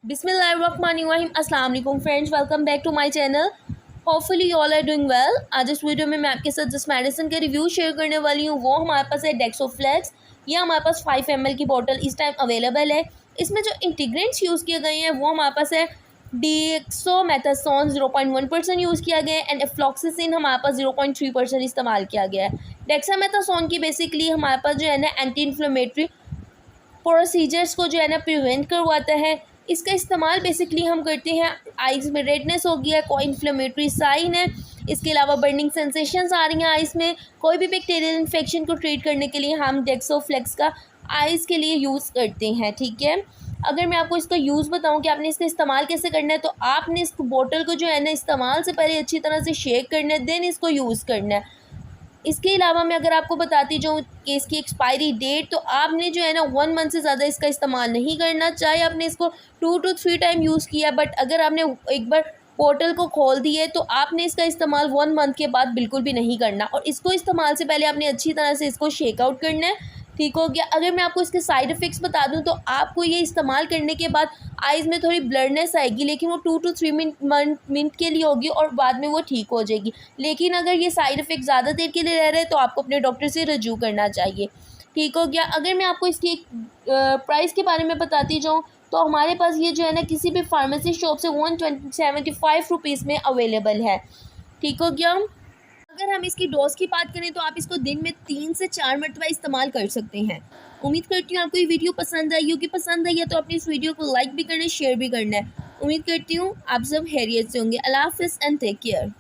बिस्मिल्लाहिर्रहमानिर्रहीम अस्सलाम वालेकुम friends, welcome back to my channel. Hopefully you all are doing well. आज इस वीडियो में मैं आपके साथ जिस मेडिसिन के रिव्यू शेयर करने वाली हूँ वो हमारे पास है डेक्सोफ्लेक्स। ये हमारे पास 5 ml की बॉटल इस टाइम अवेलेबल है। इसमें जो इंटीग्रेंट्स यूज़ किए गए हैं वो हमारे पास है डेक्सोमेथासोन 0.1% यूज़ किया गया है एंड एफ्लॉक्सिसिन हमारे पास 0.3% इस्तेमाल किया गया है। डेक्सामेथासोन की बेसिकली हमारे पास जो है ना एंटी इन्फ्लेमेटरी प्रोसीजर्स को जो है ना प्रिवेंट करवाता है। इसका इस्तेमाल बेसिकली हम करते हैं आइज़ में रेडनेस हो गया है, कोई इन्फ्लेमेटरी साइन है, इसके अलावा बर्निंग सेंसेशंस आ रही हैं आइज़ में, कोई भी बैक्टीरियल इन्फेक्शन को ट्रीट करने के लिए हम डेक्सोफ्लेक्स का आइज़ के लिए यूज़ करते हैं। ठीक है, अगर मैं आपको इसका यूज़ बताऊं कि आपने इसका इस्तेमाल कैसे करना है, तो आपने इस बोतल को जो है ना इस्तेमाल से पहले अच्छी तरह से शेक करना है, देन इसको यूज़ करना है। इसके अलावा मैं अगर आपको बताती जाऊँ कि इसकी एक्सपायरी डेट, तो आपने जो है ना 1 मंथ से ज़्यादा इसका इस्तेमाल नहीं करना। चाहे आपने इसको 2 to 3 टाइम यूज़ किया, बट अगर आपने एक बार बोतल को खोल दी है तो आपने इसका इस्तेमाल 1 मंथ के बाद बिल्कुल भी नहीं करना, और इसको इस्तेमाल से पहले आपने अच्छी तरह से इसको शेक आउट करना है। ठीक हो गया। अगर मैं आपको इसके साइड इफ़ेक्ट्स बता दूं, तो आपको ये इस्तेमाल करने के बाद आइज़ में थोड़ी ब्लरनेस आएगी, लेकिन वो 2 to 3 मिनट के लिए होगी और बाद में वो ठीक हो जाएगी। लेकिन अगर ये साइड इफ़ेक्ट ज़्यादा देर के लिए रह रहे हैं तो आपको अपने डॉक्टर से रजू करना चाहिए। ठीक हो गया। अगर मैं आपको इसकी प्राइस के बारे में बताती जाऊँ, तो हमारे पास ये जो है ना किसी भी फार्मेसी शॉप से 175 रुपीज़ में अवेलेबल है। ठीक हो गया। अगर हम इसकी डोज की बात करें तो आप इसको दिन में 3 से 4 मरतबा इस्तेमाल कर सकते हैं। उम्मीद करती हूँ आपको ये वीडियो पसंद आई होगी। पसंद आई है तो अपनी इस वीडियो को लाइक भी करना है, शेयर भी करना है। उम्मीद करती हूँ आप सब खैरियत से होंगे। अल्लाह हाफ़िज़ एंड टेक केयर।